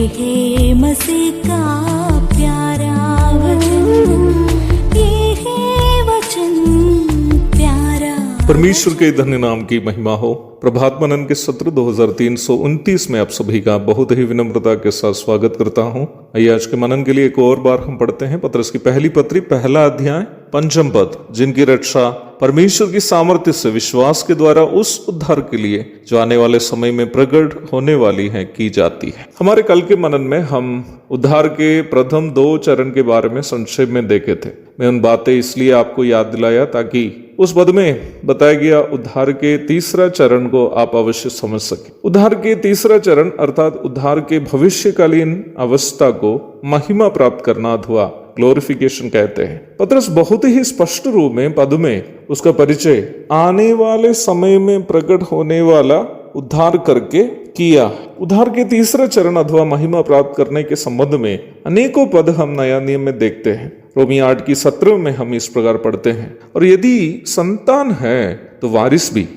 है मसीह का प्यारा वचन, ये है वचन प्यारा। परमेश्वर के धन्य नाम की महिमा हो। प्रभात मनन के सत्र 2329 में आप सभी का बहुत ही विनम्रता के साथ स्वागत करता हूं। आइए आज के मनन के लिए एक और बार हम पढ़ते हैं पतरस की पहली पत्री, पहला अध्याय, पंचम पद। जिनकी रक्षा परमेश्वर की सामर्थ्य से विश्वास के द्वारा उस उद्धार के लिए जो आने वाले समय में प्रकट होने वाली है की जाती है। हमारे कल के मनन में हम उद्धार के प्रथम 2 चरण के बारे में संक्षेप में देखे थे। मैं उन बातें इसलिए आपको याद दिलाया ताकि उस पद में बताया गया उद्धार के तीसरा चरण को आप अवश्य समझ सके। उद्धार के तीसरा चरण अर्थात उद्धार के भविष्यकालीन अवस्था को महिमा प्राप्त करना अथवा ग्लोरिफिकेशन कहते हैं। पतरस बहुत ही स्पष्ट रूप में पद में उसका परिचय आने वाले समय में प्रकट होने वाला उद्धार करके किया। उद्धार के तीसरा चरण अथवा महिमा प्राप्त करने के संबंध में अनेकों पद हम नया नियम में देखते हैं। रोमी 8 की 17 में हम इस प्रकार पढ़ते हैं, और यदि संतान है तो वारिस भी,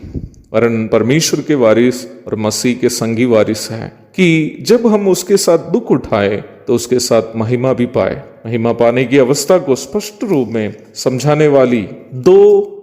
वरन परमेश्वर के वारिस और मसीह के संगी वारिस है, कि जब हम उसके साथ दुख उठाए तो उसके साथ महिमा भी पाए। महिमा पाने की अवस्था को स्पष्ट रूप में समझाने वाली 2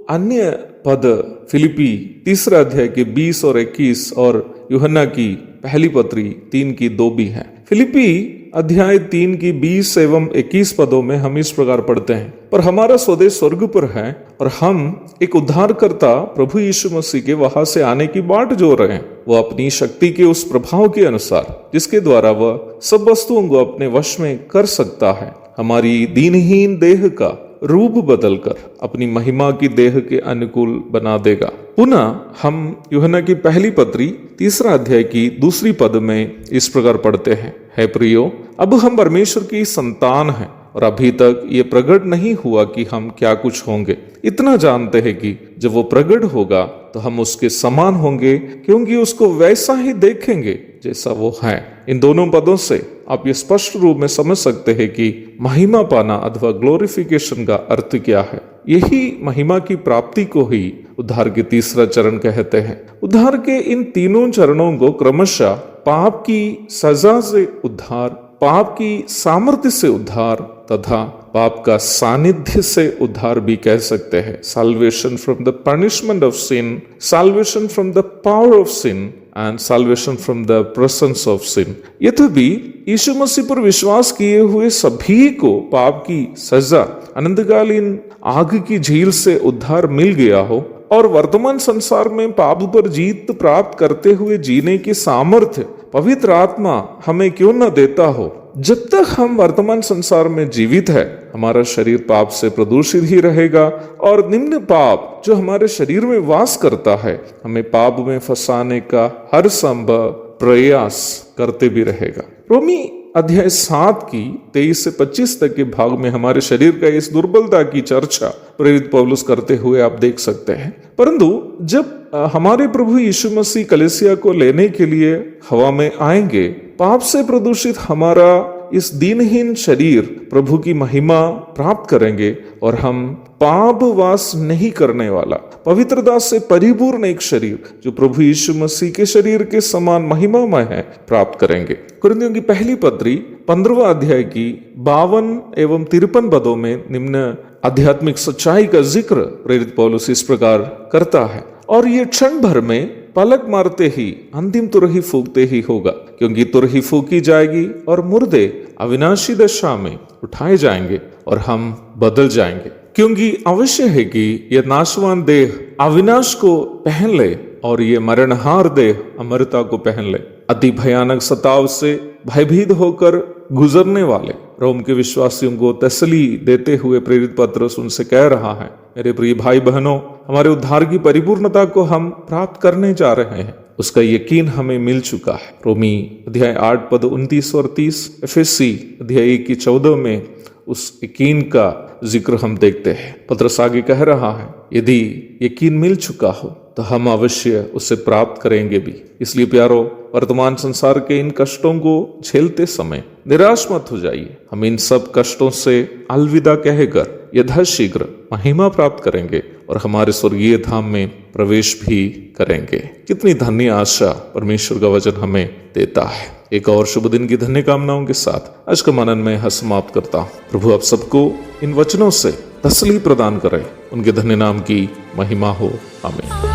अन्य पद फिलिपी 3 अध्याय के 20 और 21 और यूहन्ना की पहली पत्री 3 की 2 भी है। फिलिपी अध्याय 3 की 20 एवं 21 पदों में हम इस प्रकार पढ़ते हैं, पर हमारा स्वदेश स्वर्ग पर है और हम एक उद्धारकर्ता प्रभु यीशु मसीह के वहां से आने की बाट जोड़ रहे हैं। वह अपनी शक्ति के उस प्रभाव के अनुसार जिसके द्वारा वह सब वस्तुओं को अपने वश में कर सकता है, हमारी दीनहीन देह का रूप बदलकर अपनी महिमा की देह के अनुकूल बना देगा। पुनः हम यूहन्ना की पहली पत्री 3 अध्याय की 2 पद में इस प्रकार पढ़ते हैं, है प्रियो, अब हम परमेश्वर की संतान हैं और अभी तक ये प्रकट नहीं हुआ कि हम क्या कुछ होंगे। इतना जानते हैं कि जब वो प्रकट होगा तो हम उसके समान होंगे, क्योंकि उसको वैसा ही देखेंगे जैसा वो है। इन दोनों पदों से आप ये स्पष्ट रूप में समझ सकते हैं कि महिमा पाना अथवा ग्लोरिफिकेशन का अर्थ क्या है। यही महिमा की प्राप्ति को ही उद्धार के तीसरा चरण कहते हैं। उद्धार के इन तीनों चरणों को क्रमशः पाप की सजा से उद्धार, पाप की सामर्थ्य से उद्धार तथा पाप का सानिध्य से उद्धार भी कह सकते हैं। Salvation from the punishment of sin, salvation from the power of sin and salvation from the presence of sin. यद्यपि यीशु मसीह पर विश्वास किए हुए सभी को पाप की सजा, अनंतकालीन आग की झील से उद्धार मिल गया हो और वर्तमान संसार में पाप पर जीत प्राप्त करते हुए जीने की सामर्थ्य पवित्र आत्मा हमें क्यों न देता हो, जब तक हम वर्तमान संसार में जीवित है हमारा शरीर पाप से प्रदूषित ही रहेगा और निम्न पाप जो हमारे शरीर में वास करता है हमें पाप में फंसाने का हर संभव प्रयास करते भी रहेगा। रोमी अध्याय 7 की 23 से 25 तक के भाग में हमारे शरीर का इस दुर्बलता की चर्चा प्रेरित पौलुस करते हुए आप देख सकते हैं। परंतु जब हमारे प्रभु यीशु मसीह कलीसिया को लेने के लिए हवा में आएंगे, पाप से प्रदूषित हमारा इस दीनहीन शरीर प्रभु की महिमा प्राप्त करेंगे और हम पाप वास नहीं करने वाला पवित्रता से परिपूर्ण एक शरीर जो प्रभु यीशु मसीह के शरीर के समान महिमामय है प्राप्त करेंगे। कुरिन्थियों की पहली पत्री 15वां अध्याय की 52 एवं 53 पदों में निम्न आध्यात्मिक सच्चाई का जिक्र प्रेरित पौलुस इस प्रकार करता है, और ये क्षण भर में पलक मारते ही अंतिम तुरही फूकते ही होगा, क्योंकि तुरही फूकी जाएगी और मुर्दे अविनाशी दशा में उठाए जाएंगे और हम बदल जाएंगे। क्योंकि अवश्य है कि यह नाशवान देह अविनाश को पहन ले और ये मरणहार देह अमरता को पहन ले। अति भयानक सताव से भयभीत होकर गुजरने वाले रोम के विश्वासियों को तसली देते हुए प्रेरित पत्रस उनसे कह रहा है, मेरे प्रिय भाई बहनों, हमारे उद्धार की परिपूर्णता को हम प्राप्त करने जा रहे हैं, उसका यकीन हमें मिल चुका है। रोमी अध्याय 8 पद 29 और 30, एफएससी अध्याय 1 की 14 में उस यकीन का जिक्र हम देखते हैं। पत्रस आगे कह रहा है, यदि यकीन मिल चुका हो तो हम अवश्य उसे प्राप्त करेंगे भी। इसलिए प्यारो, वर्तमान संसार के इन कष्टों को झेलते समय निराश मत हो जाइए। हम इन सब कष्टों से अलविदा कहकर यथाशीघ्र महिमा प्राप्त करेंगे और हमारे स्वर्गीय धाम में प्रवेश भी करेंगे। कितनी धन्य आशा परमेश्वर का वचन हमें देता है। एक और शुभ दिन की धन्य कामनाओं के साथ आज का मनन में यह समाप्त करता हूँ। प्रभु आप सबको इन वचनों से तसल्ली प्रदान करें। उनके धन्य नाम की महिमा हो। आमीन।